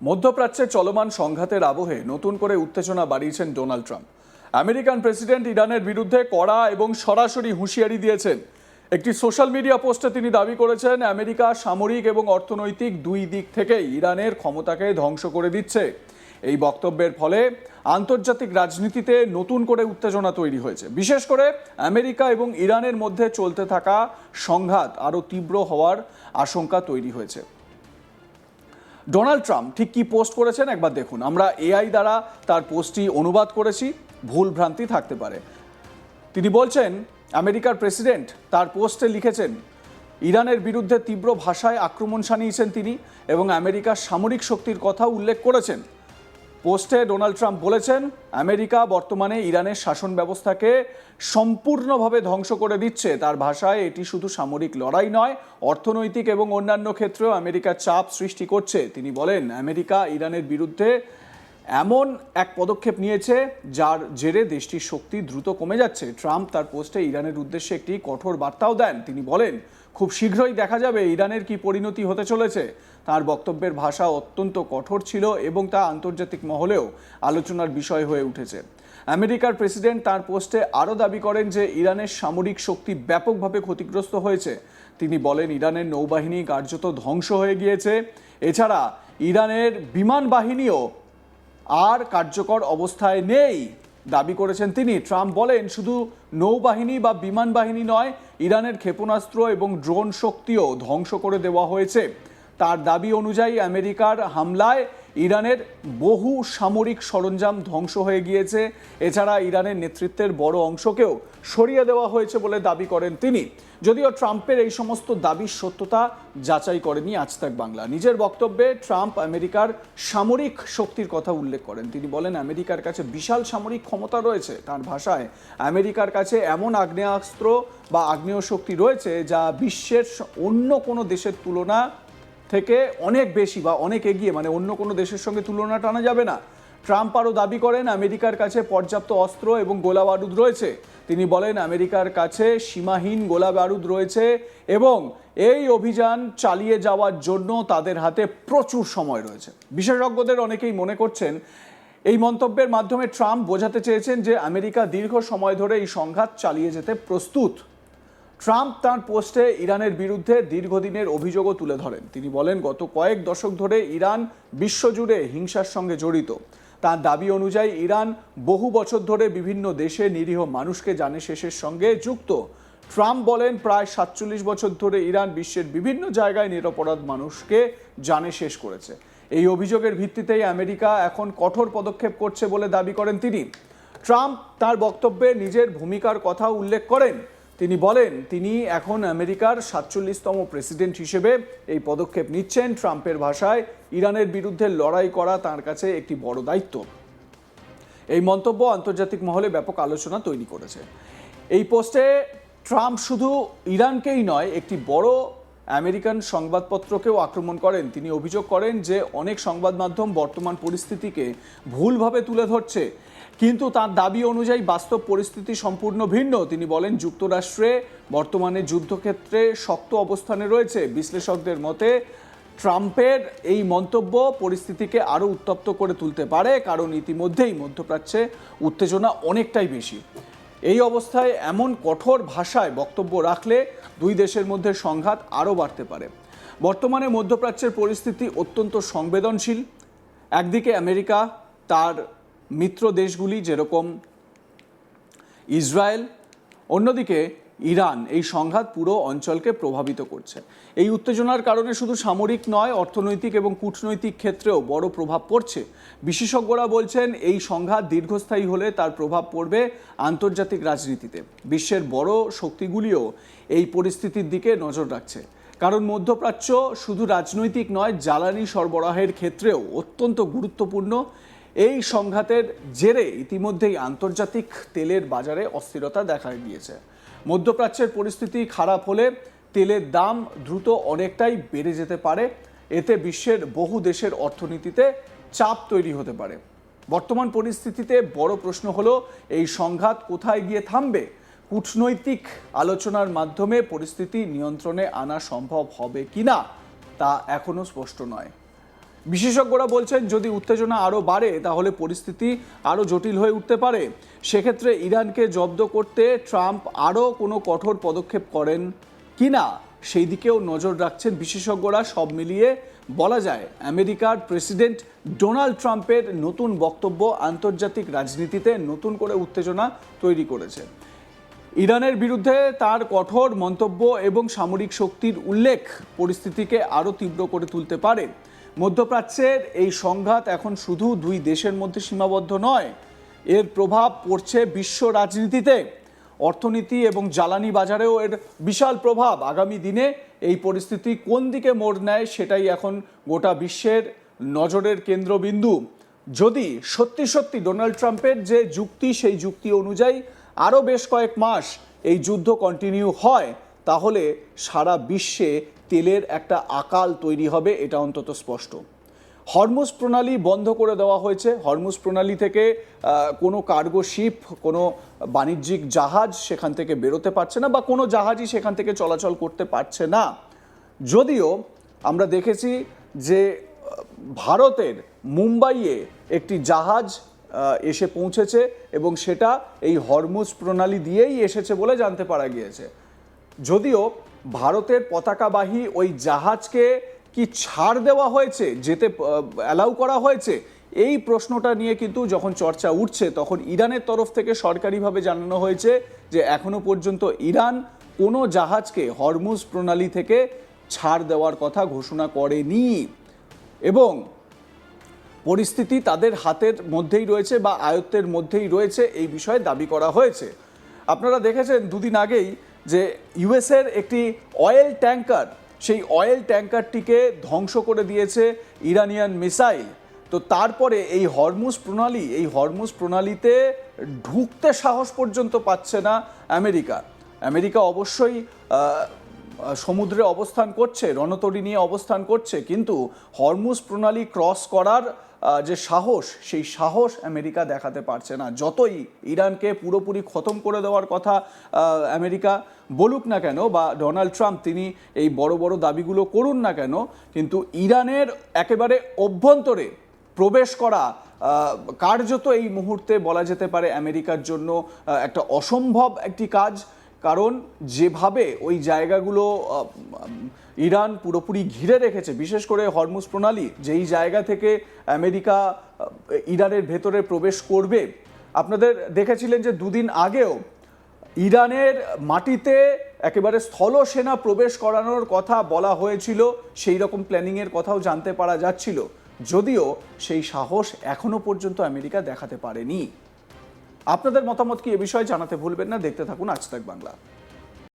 মধ্যপ্রাচ্যে চলমান সংঘাতের আবহে নতুন করে উত্তেজনা বাড়িয়েছেন ডোনাল্ড ট্রাম্প। আমেরিকান প্রেসিডেন্ট ইরানের বিরুদ্ধে কড়া এবং সরাসরি হুঁশিয়ারি দিয়েছেন। একটি সোশ্যাল মিডিয়া পোস্টে তিনি দাবি করেছেন, আমেরিকা সামরিক এবং অর্থনৈতিক দুই দিক থেকেই ইরানের ক্ষমতাকে ধ্বংস করে দিচ্ছে। এই বক্তব্যের ফলে আন্তর্জাতিক রাজনীতিতে নতুন করে উত্তেজনা তৈরি হয়েছে। বিশেষ করে আমেরিকা এবং ইরানের মধ্যে চলতে থাকা সংঘাত আরও তীব্র হওয়ার আশঙ্কা তৈরি হয়েছে। ডোনাল্ড ট্রাম্প ঠিক কি পোস্ট করেছেন একবার দেখুন। আমরা এআই দ্বারা তার পোস্টটি অনুবাদ করেছি, ভুল ভ্রান্তি থাকতে পারে। তিনি বলছেন, আমেরিকার প্রেসিডেন্ট তার পোস্টে লিখেছেন, ইরানের বিরুদ্ধে তীব্র ভাষায় আক্রমণ শানিয়েছেন তিনি এবং আমেরিকার সামরিক শক্তির কথা উল্লেখ করেছেন। পোস্টে ডোনাল্ড ট্রাম্প বলেছেন, আমেরিকা বর্তমানে ইরানের শাসন ব্যবস্থাকে সম্পূর্ণভাবে ধ্বংস করে দিচ্ছে। তার ভাষায় এটি শুধু সামরিক লড়াই নয়, অর্থনৈতিক এবং অন্যান্য ক্ষেত্রেও আমেরিকা চাপ সৃষ্টি করছে। তিনি বলেন, আমেরিকা ইরানের বিরুদ্ধে এমন এক পদক্ষেপ নিয়েছে যার জেরে দেশটির শক্তি দ্রুত কমে যাচ্ছে। ট্রাম্প তার পোস্টে ইরানের উদ্দেশ্যে একটি কঠোর বার্তাও দেন। তিনি বলেন, খুব শীঘ্রই দেখা যাবে ইরানের কি পরিণতি হতে চলেছে। তার বক্তব্যের ভাষা অত্যন্ত কঠোর ছিল এবং তা আন্তর্জাতিক মহলেও আলোচনার বিষয় হয়ে উঠেছে। আমেরিকার প্রেসিডেন্ট তার পোস্টে আরও দাবি করেন যে ইরানের সামরিক শক্তি ব্যাপকভাবে ক্ষতিগ্রস্ত হয়েছে। তিনি বলেন, ইরানের নৌবাহিনী কার্যত ধ্বংস হয়ে গিয়েছে। এছাড়া ইরানের বিমান বাহিনীও আর কার্যকর অবস্থায় নেই দাবি করেছেন তিনি। ট্রাম্প বলেন, শুধু নৌবাহিনী বা বিমান বাহিনী নয়, ইরানের ক্ষেপণাস্ত্র এবং ড্রোন শক্তিও ধ্বংস করে দেওয়া হয়েছে। তার দাবি অনুযায়ী আমেরিকার হামলায় ইরানের বহু সামরিক সরঞ্জাম ধ্বংস হয়ে গিয়েছে। এছাড়া ইরানের নেতৃত্বের বড় অংশকেও সরিয়ে দেওয়া হয়েছে বলে দাবি করেন তিনি। যদিও ট্রাম্পের এই সমস্ত দাবির সত্যতা যাচাই করেনি আজ তাক বাংলা। নিজের বক্তব্যে ট্রাম্প আমেরিকার সামরিক শক্তির কথা উল্লেখ করেন। তিনি বলেন, আমেরিকার কাছে বিশাল সামরিক ক্ষমতা রয়েছে। তার ভাষায়, আমেরিকার কাছে এমন আগ্নেয়াস্ত্র বা আগ্নেয় শক্তি রয়েছে যা বিশ্বের অন্য কোনো দেশের তুলনা থেকে অনেক বেশি বা অনেক এগিয়ে, মানে অন্য কোনো দেশের সঙ্গে তুলনা টানা যাবে না। ট্রাম্প আরও দাবি করেন, আমেরিকার কাছে পর্যাপ্ত অস্ত্র এবং গোলা বারুদ রয়েছে। তিনি বলেন, আমেরিকার কাছে সীমাহীন গোলা বারুদ রয়েছে এবং এই অভিযান চালিয়ে যাওয়ার জন্য তাদের হাতে প্রচুর সময় রয়েছে। বিশেষজ্ঞদের অনেকেই মনে করছেন, এই মন্তব্যের মাধ্যমে ট্রাম্প বোঝাতে চেয়েছেন যে আমেরিকা দীর্ঘ সময় ধরে এই সংঘাত চালিয়ে যেতে প্রস্তুত। ট্রাম্প তাঁর পোস্টে ইরানের বিরুদ্ধে দীর্ঘদিনের অভিযোগও তুলে ধরেন। তিনি বলেন, গত কয়েক দশক ধরে ইরান বিশ্বজুড়ে হিংসার সঙ্গে জড়িত। তার দাবি অনুযায়ী ইরান বহু বছর ধরে বিভিন্ন দেশে নিরীহ মানুষকে জানে শেষের সঙ্গে যুক্ত। ট্রাম্প বলেন, প্রায় 47 বছর ধরে ইরান বিশ্বের বিভিন্ন জায়গায় নিরপরাধ মানুষকে জানে শেষ করেছে। এই অভিযোগের ভিত্তিতেই আমেরিকা এখন কঠোর পদক্ষেপ করছে বলে দাবি করেন তিনি। ট্রাম্প তার বক্তব্যে নিজের ভূমিকার কথা উল্লেখ করেন। তিনি বলেন, তিনি এখন আমেরিকার 47তম প্রেসিডেন্ট হিসেবে এই পদক্ষেপ নিচ্ছেন। ট্রাম্পের ভাষায়, ইরানের বিরুদ্ধে লড়াই করা তার কাছে একটি বড় দায়িত্ব। এই মন্তব্য আন্তর্জাতিক মহলে ব্যাপক আলোচনা তৈরি করেছে। এই পোস্টে ট্রাম্প শুধু ইরানকেই নয়, একটি বড় আমেরিকান সংবাদপত্রকেও আক্রমণ করেন। তিনি অভিযোগ করেন যে অনেক সংবাদ মাধ্যম বর্তমান পরিস্থিতিকে ভুলভাবে তুলে ধরছে, কিন্তু তার দাবি অনুযায়ী বাস্তব পরিস্থিতি সম্পূর্ণ ভিন্ন। তিনি বলেন, যুক্তরাষ্ট্রে বর্তমানে যুদ্ধক্ষেত্রে শক্ত অবস্থানে রয়েছে। বিশ্লেষকদের মতে ট্রাম্পের এই মন্তব্য পরিস্থিতিকে আরও উত্তপ্ত করে তুলতে পারে, কারণ ইতিমধ্যেই মধ্যপ্রাচ্যে উত্তেজনা অনেকটাই বেশি। এই অবস্থায় এমন কঠোর ভাষায় বক্তব্য রাখলে দুই দেশের মধ্যে সংঘাত আরও বাড়তে পারে। বর্তমানে মধ্যপ্রাচ্যের পরিস্থিতি অত্যন্ত সংবেদনশীল। একদিকে আমেরিকা তার মিত্র দেশগুলি যেরকম ইসরায়েল, অন্যদিকে ইরান, এই সংঘাত পুরো অঞ্চলকে প্রভাবিত করছে। এই উত্তেজনার কারণে শুধু সামরিক নয়, অর্থনৈতিক এবং কূটনৈতিক ক্ষেত্রেও বড় প্রভাব পড়ছে। বিশেষজ্ঞরা বলছেন, এই সংঘাত দীর্ঘস্থায়ী হলে তার প্রভাব পড়বে আন্তর্জাতিক রাজনীতিতে। বিশ্বের বড় শক্তিগুলিও এই পরিস্থিতির দিকে নজর রাখছে, কারণ মধ্যপ্রাচ্য শুধু রাজনৈতিক নয়, জ্বালানি সরবরাহের ক্ষেত্রেও অত্যন্ত গুরুত্বপূর্ণ। এই সংঘাতের জেরে ইতিমধ্যেই আন্তর্জাতিক তেলের বাজারে অস্থিরতা দেখা গিয়েছে। মধ্যপ্রাচ্যের পরিস্থিতি খারাপ হলে তেলের দাম দ্রুত অনেকটাই বেড়ে যেতে পারে। এতে বিশ্বের বহু দেশের অর্থনীতিতে চাপ তৈরি হতে পারে। বর্তমান পরিস্থিতিতে বড় প্রশ্ন হলো, এই সংঘাত কোথায় গিয়ে থামবে। কূটনৈতিক আলোচনার মাধ্যমে পরিস্থিতি নিয়ন্ত্রণে আনা সম্ভব হবে কিনা তা এখনো স্পষ্ট নয়। বিশেষজ্ঞরা বলছেন যদি উত্তেজনা আরও বাড়ে তাহলে পরিস্থিতি আরও জটিল হয়ে উঠতে পারে। সেক্ষেত্রে ইরানকে জব্দ করতে ট্রাম্প আরও কোনো কঠোর পদক্ষেপ করেন কিনা সেই দিকেও নজর রাখছেন বিশেষজ্ঞরা। সব মিলিয়ে বলা যায় আমেরিকার প্রেসিডেন্ট ডোনাল্ড ট্রাম্পের নতুন বক্তব্য আন্তর্জাতিক রাজনীতিতে নতুন করে উত্তেজনা তৈরি করেছে। ইরানের বিরুদ্ধে তার কঠোর মন্তব্য এবং সামরিক শক্তির উল্লেখ পরিস্থিতিকে আরও তীব্র করে তুলতে পারে। মধ্যপ্রাচ্যের এই সংঘাত এখন শুধু দুই দেশের মধ্যে সীমাবদ্ধ নয়, এর প্রভাব পড়ছে বিশ্ব রাজনীতিতে, অর্থনীতি এবং জ্বালানি বাজারেও এর বিশাল প্রভাব। আগামী দিনে এই পরিস্থিতি কোন দিকে মোড় নেয় সেটাই এখন গোটা বিশ্বের নজরের কেন্দ্রবিন্দু। যদি সত্যি সত্যি ডোনাল্ড ট্রাম্পের যে যুক্তি সেই যুক্তি অনুযায়ী আরও বেশ কয়েক মাস এই যুদ্ধ কন্টিনিউ হয় তাহলে সারা বিশ্বে তেলের একটা আকাল তৈরি হবে, এটা অন্তত স্পষ্ট। হরমুজ প্রণালী বন্ধ করে দেওয়া হয়েছে। হরমুজ প্রণালী থেকে কোনো কার্গো শিপ, কোনো বাণিজ্যিক জাহাজ সেখান থেকে বেরোতে পারছে না বা কোনো জাহাজই সেখান থেকে চলাচল করতে পারছে না। যদিও আমরা দেখেছি যে ভারতের মুম্বাইয়ে একটি জাহাজ এসে পৌঁছেছে এবং সেটা এই হরমুজ প্রণালী দিয়েই এসেছে বলে জানতে পারা গিয়েছে। যদিও ভারতের পতাকাবাহী ওই জাহাজকে কি ছাড় দেওয়া হয়েছে, যেতে অ্যালাউ করা হয়েছে, এই প্রশ্নটা নিয়ে কিন্তু যখন চর্চা উঠছে তখন ইরানের তরফ থেকে সরকারিভাবে জানানো হয়েছে যে এখনো পর্যন্ত ইরান কোনো জাহাজকে হরমুজ প্রণালী থেকে ছাড় দেওয়ার কথা ঘোষণা করেনি এবং পরিস্থিতি তাদের হাতের মধ্যেই রয়েছে বা আয়ত্তের মধ্যেই রয়েছে এই বিষয়ে দাবি করা হয়েছে। আপনারা দেখেছেন দুদিন আগেই যে ইউএসের একটি অয়েল ট্যাঙ্কার, সেই অয়েল ট্যাঙ্কারটিকে ধ্বংস করে দিয়েছে ইরানিয়ান মিসাইল। তো তারপরে এই হরমুজ প্রণালীতে ঢুকতে সাহস পর্যন্ত পাচ্ছে না আমেরিকা। আমেরিকা অবশ্যই সমুদ্রে অবস্থান করছে, রণতরী নিয়ে অবস্থান করছে, কিন্তু হরমুজ প্রণালী ক্রস করার যে সাহস, সেই সাহস আমেরিকা দেখাতে পারছে না। যতই ইরানকে পুরোপুরি খতম করে দেওয়ার কথা আমেরিকা বলুক না কেন বা ডোনাল্ড ট্রাম্প তিনি এই বড় বড় দাবিগুলো করুন না কেন, কিন্তু ইরানের একেবারে অভ্যন্তরে প্রবেশ করা কার্যত এই মুহূর্তে বলা যেতে পারে আমেরিকার জন্য একটা অসম্ভব একটি কাজ। কারণ যেভাবে ওই জায়গাগুলো ইরান পুরোপুরি ঘিরে রেখেছে, বিশেষ করে হরমুজ প্রণালী, যেই জায়গা থেকে আমেরিকা ইরানের ভেতরে প্রবেশ করবে। আপনাদের দেখেছিলেন যে দুদিন আগেও ইরানের মাটিতে একেবারে স্থল সেনা প্রবেশ করানোর কথা বলা হয়েছিল, সেই রকম প্ল্যানিংয়ের কথাও জানতে পারা যাচ্ছিল, যদিও সেই সাহস এখনো পর্যন্ত আমেরিকা দেখাতে পারেনি। আপনাদের মতামত কি এ বিষয়ে জানাতে ভুলবেন না। দেখতে থাকুন আজ তাক বাংলা।